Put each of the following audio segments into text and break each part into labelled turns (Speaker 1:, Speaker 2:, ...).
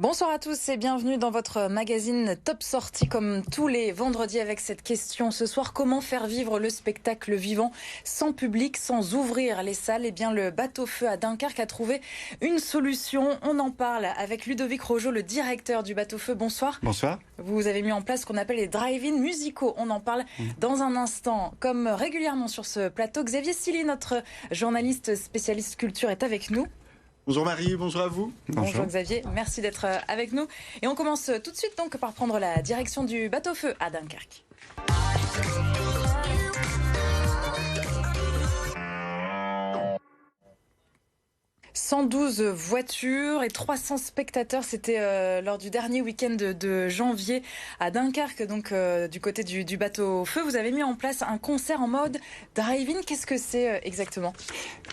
Speaker 1: Bonsoir à tous et bienvenue dans votre magazine Top Sortie comme tous les vendredis avec cette question ce soir. Comment faire vivre le spectacle vivant sans public, sans ouvrir les salles? Eh bien, le bateau-feu à Dunkerque a trouvé une solution. On en parle avec Ludovic Rojo, le directeur du bateau-feu. Bonsoir.
Speaker 2: Bonsoir.
Speaker 1: Vous avez mis en place ce qu'on appelle les drive-in musicaux. On en parle dans un instant. Comme régulièrement sur ce plateau, Xavier Silly, notre journaliste spécialiste culture, est avec nous.
Speaker 3: Bonjour Marie, bonjour à vous.
Speaker 1: Bonjour Xavier, merci d'être avec nous. Et on commence tout de suite donc par prendre la direction du bateau-feu à Dunkerque. 112 voitures et 300 spectateurs, c'était lors du dernier week-end de janvier à Dunkerque, donc du côté du bateau-feu. Vous avez mis en place un concert en mode drive-in. Qu'est-ce que c'est exactement ?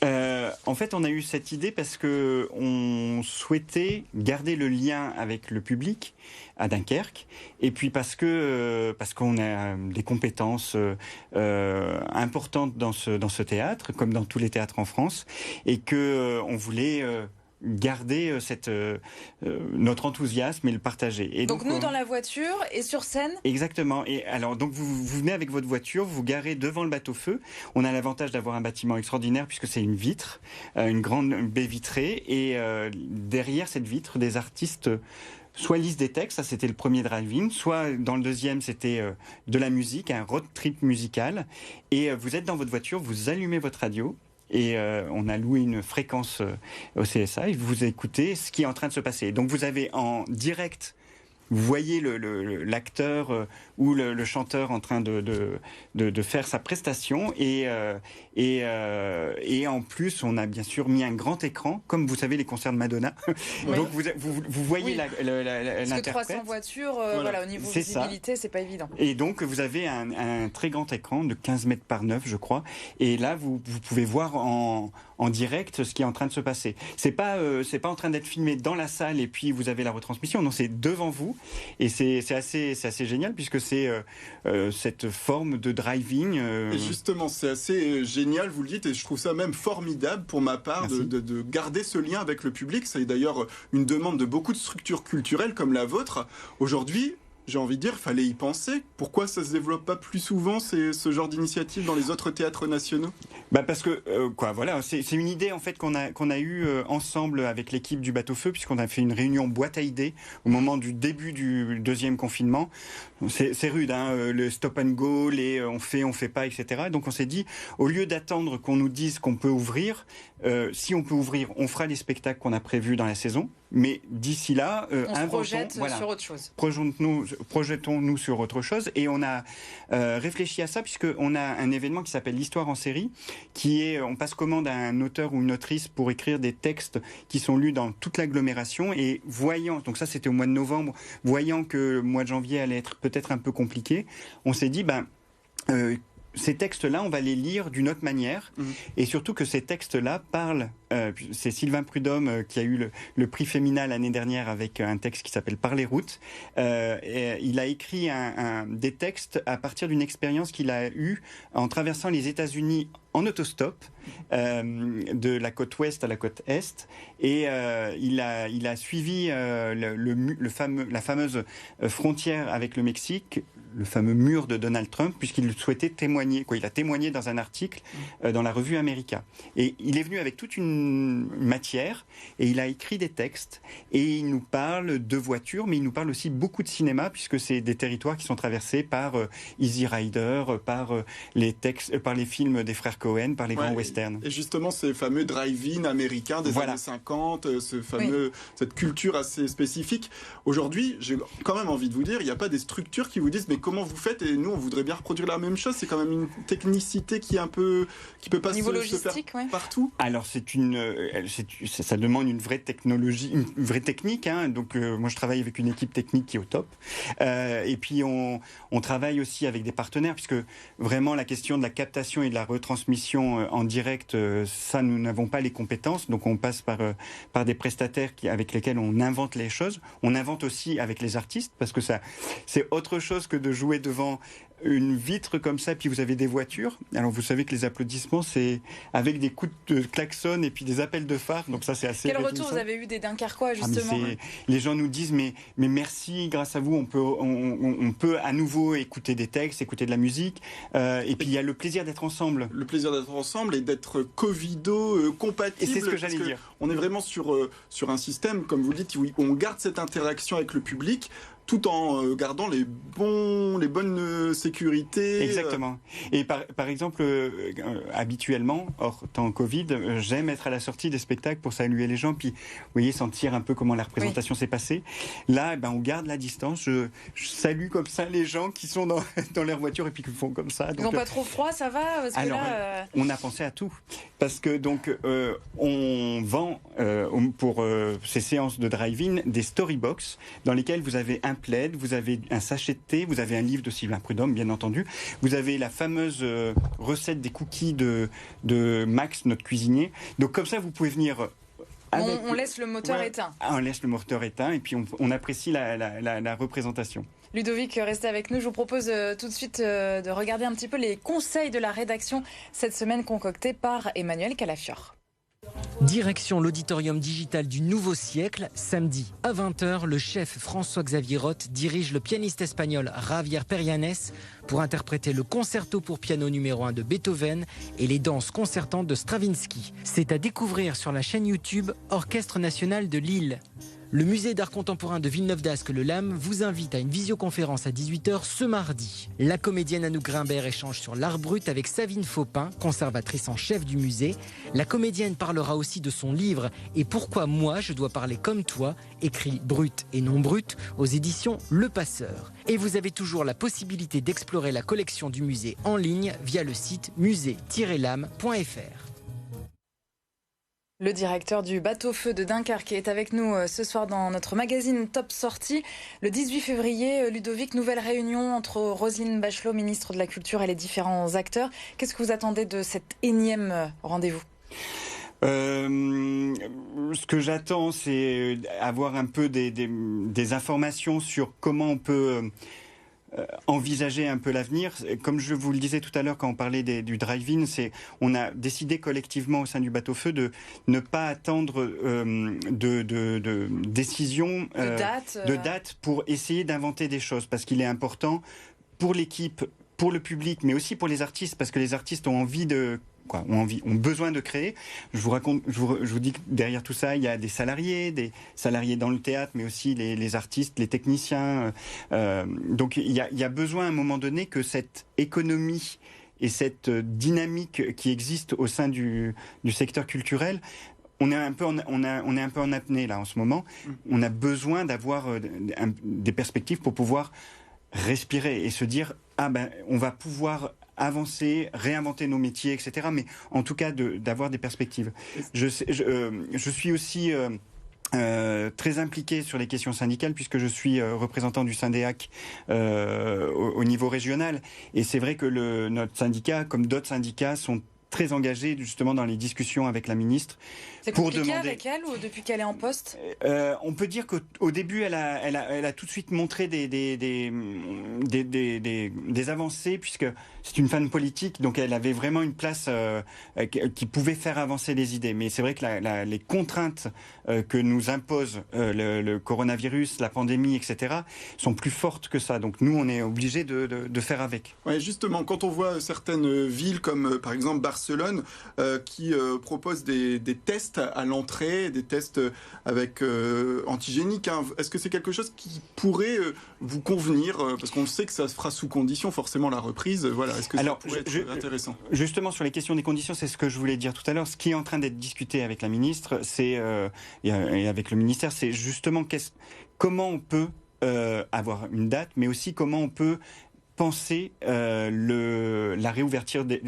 Speaker 2: En fait, on a eu cette idée parce qu'on souhaitait garder le lien avec le public à Dunkerque, et puis parce qu'on a des compétences importantes dans ce théâtre, comme dans tous les théâtres en France, et que on voulait garder notre enthousiasme et le partager. Et
Speaker 1: donc nous dans la voiture et sur scène.
Speaker 2: Exactement. Et alors donc vous venez avec votre voiture, vous garez devant le bateau-feu. On a l'avantage d'avoir un bâtiment extraordinaire puisque c'est une vitre, une grande baie vitrée, et derrière cette vitre, des artistes soit lisent des textes, ça c'était le premier drive-in, soit dans le deuxième c'était de la musique, un road trip musical, et vous êtes dans votre voiture, vous allumez votre radio, et on a loué une fréquence au CSA et vous écoutez ce qui est en train de se passer. Donc vous avez en direct, vous voyez l'acteur ou le chanteur en train de faire sa prestation, et en plus on a bien sûr mis un grand écran, comme vous savez les concerts de Madonna. Oui. Donc vous voyez l'interprète.
Speaker 1: Parce que 300 voitures, voilà, au niveau visibilité, c'est pas évident.
Speaker 2: Et donc vous avez un très grand écran de 15 mètres par 9 je crois, et là vous pouvez voir en direct ce qui est en train de se passer. C'est pas en train d'être filmé dans la salle et puis vous avez la retransmission, non, c'est devant vous, et c'est assez génial puisque c'est cette forme de drive-in.
Speaker 3: Et justement, c'est assez génial, vous le dites, et je trouve ça même formidable pour ma part de garder ce lien avec le public. C'est d'ailleurs une demande de beaucoup de structures culturelles comme la vôtre. Aujourd'hui, j'ai envie de dire, il fallait y penser. Pourquoi ça se développe pas plus souvent, ce genre d'initiative dans les autres théâtres nationaux ?
Speaker 2: Parce que voilà, c'est une idée en fait qu'on a eue ensemble avec l'équipe du bateau-feu, puisqu'on a fait une réunion boîte à idées au moment du début du deuxième confinement. C'est rude, hein, le stop and go, on fait pas, etc. Donc on s'est dit, au lieu d'attendre qu'on nous dise qu'on peut ouvrir, si on peut ouvrir, on fera les spectacles qu'on a prévus dans la saison. Mais d'ici là,
Speaker 1: on se projette sur autre chose.
Speaker 2: Projetons-nous sur autre chose. Et on a réfléchi à ça puisqu'on a un événement qui s'appelle l'Histoire en série, on passe commande à un auteur ou une autrice pour écrire des textes qui sont lus dans toute l'agglomération, et donc ça c'était au mois de novembre, voyant que le mois de janvier allait être peut-être un peu compliqué, on s'est dit ces textes-là, on va les lire d'une autre manière, et surtout que ces textes-là parlent. C'est Sylvain Prudhomme qui a eu le prix Femina l'année dernière avec un texte qui s'appelle Par les routes. Il a écrit des textes à partir d'une expérience qu'il a eue en traversant les États-Unis en autostop, de la côte ouest à la côte est, et il a suivi la fameuse frontière avec le Mexique, le fameux mur de Donald Trump, puisqu'il souhaitait témoigner. Il a témoigné dans un article dans la revue America. Et il est venu avec toute une matière, et il a écrit des textes, et il nous parle de voitures, mais il nous parle aussi beaucoup de cinéma, puisque c'est des territoires qui sont traversés par Easy Rider, par les films des frères Cohen, par les grands westerns.
Speaker 3: Et justement, ces fameux drive-in américains des années 50, cette culture assez spécifique. Aujourd'hui, j'ai quand même envie de vous dire, il n'y a pas des structures qui vous disent mais comment vous faites, et nous on voudrait bien reproduire la même chose. C'est quand même une technicité qui peut pas se faire partout.
Speaker 2: Alors ça demande une vraie technologie, une vraie technique, hein. Donc moi je travaille avec une équipe technique qui est au top, et puis on travaille aussi avec des partenaires, puisque vraiment la question de la captation et de la retransmission en direct, ça nous n'avons pas les compétences, donc on passe par des prestataires avec lesquels on invente les choses. On invente aussi avec les artistes, parce que ça c'est autre chose que de jouer devant une vitre comme ça, puis vous avez des voitures. Alors vous savez que les applaudissements, c'est avec des coups de klaxon et puis des appels de phare, donc ça c'est assez
Speaker 1: Quel
Speaker 2: réjouissant.
Speaker 1: retour vous avez eu des Dunkerquois, justement?
Speaker 2: Les gens nous disent mais merci, grâce à vous on peut à nouveau écouter des textes, écouter de la musique, et puis il y a le plaisir d'être ensemble.
Speaker 3: Le plaisir d'être ensemble et d'être Covido compatible.
Speaker 2: Et c'est ce que j'allais dire.
Speaker 3: On est vraiment sur un système, comme vous le dites, où on garde cette interaction avec le public, tout en gardant les bonnes sécurités.
Speaker 2: Exactement. Et par exemple, habituellement, hors temps Covid, j'aime être à la sortie des spectacles pour saluer les gens, puis, vous voyez, sentir un peu comment la représentation s'est passée. Là, on garde la distance. Je salue comme ça les gens qui sont dans leur voiture et puis qui font comme ça.
Speaker 1: Ils n'ont pas trop froid, ça va? Parce que
Speaker 2: alors, on a pensé à tout. Parce que, donc, on vend pour ces séances de drive-in des storybox dans lesquelles vous avez un plaid, vous avez un sachet de thé, vous avez un livre de Sylvain Prudhomme, bien entendu. Vous avez la fameuse recette des cookies de Max, notre cuisinier. Donc comme ça, vous pouvez venir...
Speaker 1: On laisse le moteur éteint.
Speaker 2: On laisse le moteur éteint et puis on apprécie la représentation.
Speaker 1: Ludovic, restez avec nous. Je vous propose tout de suite de regarder un petit peu les conseils de la rédaction cette semaine concoctés par Emmanuel Calafiore.
Speaker 4: Direction l'auditorium digital du Nouveau Siècle. Samedi à 20h, le chef François-Xavier Roth dirige le pianiste espagnol Javier Perianes pour interpréter le concerto pour piano numéro 1 de Beethoven et les danses concertantes de Stravinsky. C'est à découvrir sur la chaîne YouTube Orchestre National de Lille. Le musée d'art contemporain de Villeneuve-d'Ascq-le-Lame vous invite à une visioconférence à 18h ce mardi. La comédienne Anouk Grimbert échange sur l'art brut avec Savine Faupin, conservatrice en chef du musée. La comédienne parlera aussi de son livre « Et pourquoi moi je dois parler comme toi ?» écrit Brut et non brut aux éditions Le Passeur. Et vous avez toujours la possibilité d'explorer la collection du musée en ligne via le site musée-lame.fr.
Speaker 1: Le directeur du bateau-feu de Dunkerque est avec nous ce soir dans notre magazine Top Sortie. Le 18 février, Ludovic, nouvelle réunion entre Roselyne Bachelot, ministre de la Culture, et les différents acteurs. Qu'est-ce que vous attendez de cet énième rendez-vous ?
Speaker 2: Ce que j'attends, c'est avoir un peu des informations sur comment on peut... envisager un peu l'avenir. Comme je vous le disais tout à l'heure quand on parlait du drive-in, on a décidé collectivement au sein du bateau-feu de ne pas attendre de décision, de date pour essayer d'inventer des choses, parce qu'il est important pour l'équipe, pour le public, mais aussi pour les artistes, parce que les artistes ont envie ont besoin de créer. Je vous dis que derrière tout ça, il y a des salariés dans le théâtre, mais aussi les artistes, les techniciens. Donc il y a besoin à un moment donné que cette économie et cette dynamique qui existe au sein du secteur culturel, on est un peu en apnée là en ce moment. On a besoin d'avoir des perspectives pour pouvoir respirer et se dire on va pouvoir avancer, réinventer nos métiers, etc. Mais en tout cas, d'avoir des perspectives. Je suis aussi très impliqué sur les questions syndicales, puisque je suis représentant du Syndéac au niveau régional. Et c'est vrai que notre syndicat, comme d'autres syndicats, sont très engagée justement dans les discussions avec la ministre.
Speaker 1: C'est compliqué avec elle ou depuis qu'elle est en poste?
Speaker 2: On peut dire qu'au début, elle a tout de suite montré des avancées, puisque c'est une femme politique, donc elle avait vraiment une place qui pouvait faire avancer les idées. Mais c'est vrai que les contraintes que nous impose le coronavirus, la pandémie, etc., sont plus fortes que ça. Donc nous, on est obligés de faire avec.
Speaker 3: Ouais, justement, quand on voit certaines villes comme par exemple Barcelone qui proposent des tests à l'entrée, des tests avec antigéniques, hein. Est-ce que c'est quelque chose qui pourrait vous convenir, parce qu'on sait que ça se fera sous condition forcément la reprise. Voilà, est-ce que ça pourrait être intéressant? Justement,
Speaker 2: sur les questions des conditions, c'est ce que je voulais dire tout à l'heure. Ce qui est en train d'être discuté avec la ministre, et avec le ministère, c'est justement comment on peut avoir une date, mais aussi comment on peut penser la réouverture des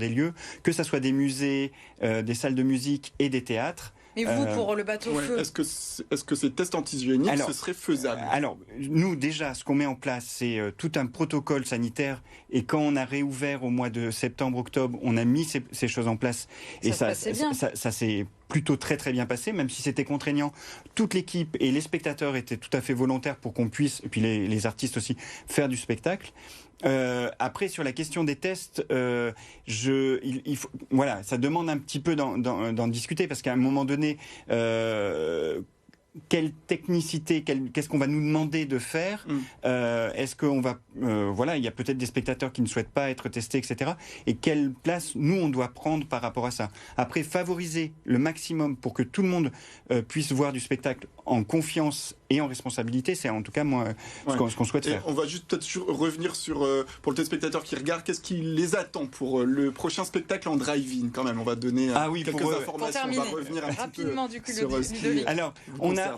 Speaker 2: lieux, que ce soit des musées, des salles de musique et des théâtres.
Speaker 1: Mais vous, pour le bateau-feu,
Speaker 3: est-ce que ces tests antigéniques, ce serait faisable?
Speaker 2: Alors, nous, déjà, ce qu'on met en place, c'est tout un protocole sanitaire. Et quand on a réouvert au mois de septembre-octobre, on a mis ces choses en place.
Speaker 1: Ça s'est
Speaker 2: plutôt très très bien passé, même si c'était contraignant. Toute l'équipe et les spectateurs étaient tout à fait volontaires pour qu'on puisse, et puis les artistes aussi, faire du spectacle. Après, sur la question des tests, voilà, ça demande un petit peu d'en discuter, parce qu'à un moment donné, quelle technicité, qu'est-ce qu'on va nous demander de faire? Est-ce qu'on va, voilà, il y a peut-être des spectateurs qui ne souhaitent pas être testés, etc. Et quelle place nous on doit prendre par rapport à ça? Après, favoriser le maximum pour que tout le monde puisse voir du spectacle en confiance et en responsabilité, c'est en tout cas moi ce qu'on souhaite faire.
Speaker 3: On va juste peut-être revenir sur pour le téléspectateur qui regarde, qu'est-ce qui les attend pour le prochain spectacle en drive-in quand même. On va donner quelques informations.
Speaker 1: On va
Speaker 3: revenir
Speaker 1: rapidement du coup
Speaker 3: sur
Speaker 1: Ludovic.
Speaker 2: Alors,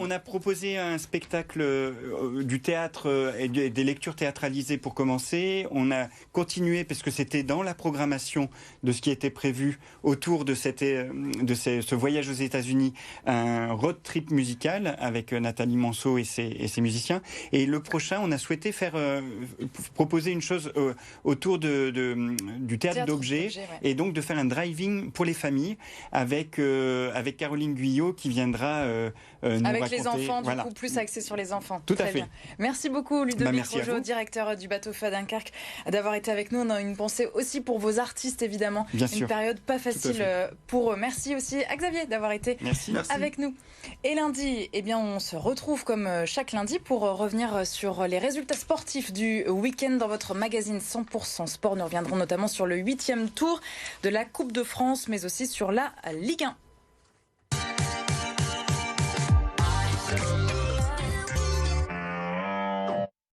Speaker 2: on a proposé un spectacle du théâtre et des lectures théâtralisées pour commencer. On a continué, parce que c'était dans la programmation de ce qui était prévu autour de ce voyage aux États-Unis, un road trip musical avec Nathalie Manceau et ses musiciens. Et le prochain, on a souhaité proposer une chose autour du théâtre d'objets, et donc de faire un driving pour les familles avec Caroline Guyot qui viendra nous
Speaker 1: avec
Speaker 2: raconter.
Speaker 1: Les enfants, du coup, plus axé sur les enfants.
Speaker 2: Tout à fait.
Speaker 1: Bien. Merci beaucoup, Ludovic Rogeau,
Speaker 2: vous.
Speaker 1: Directeur du Bateau Feu à Dunkerque, d'avoir été avec nous. On a une pensée aussi pour vos artistes, évidemment.
Speaker 2: Bien
Speaker 1: une
Speaker 2: sûr.
Speaker 1: période pas facile pour eux. Merci aussi à Xavier d'avoir été avec nous. Et lundi, on se retrouve comme chaque lundi pour revenir sur les résultats sportifs du week-end dans votre magazine 100% Sport. Nous reviendrons notamment sur le 8e tour de la Coupe de France, mais aussi sur la Ligue 1.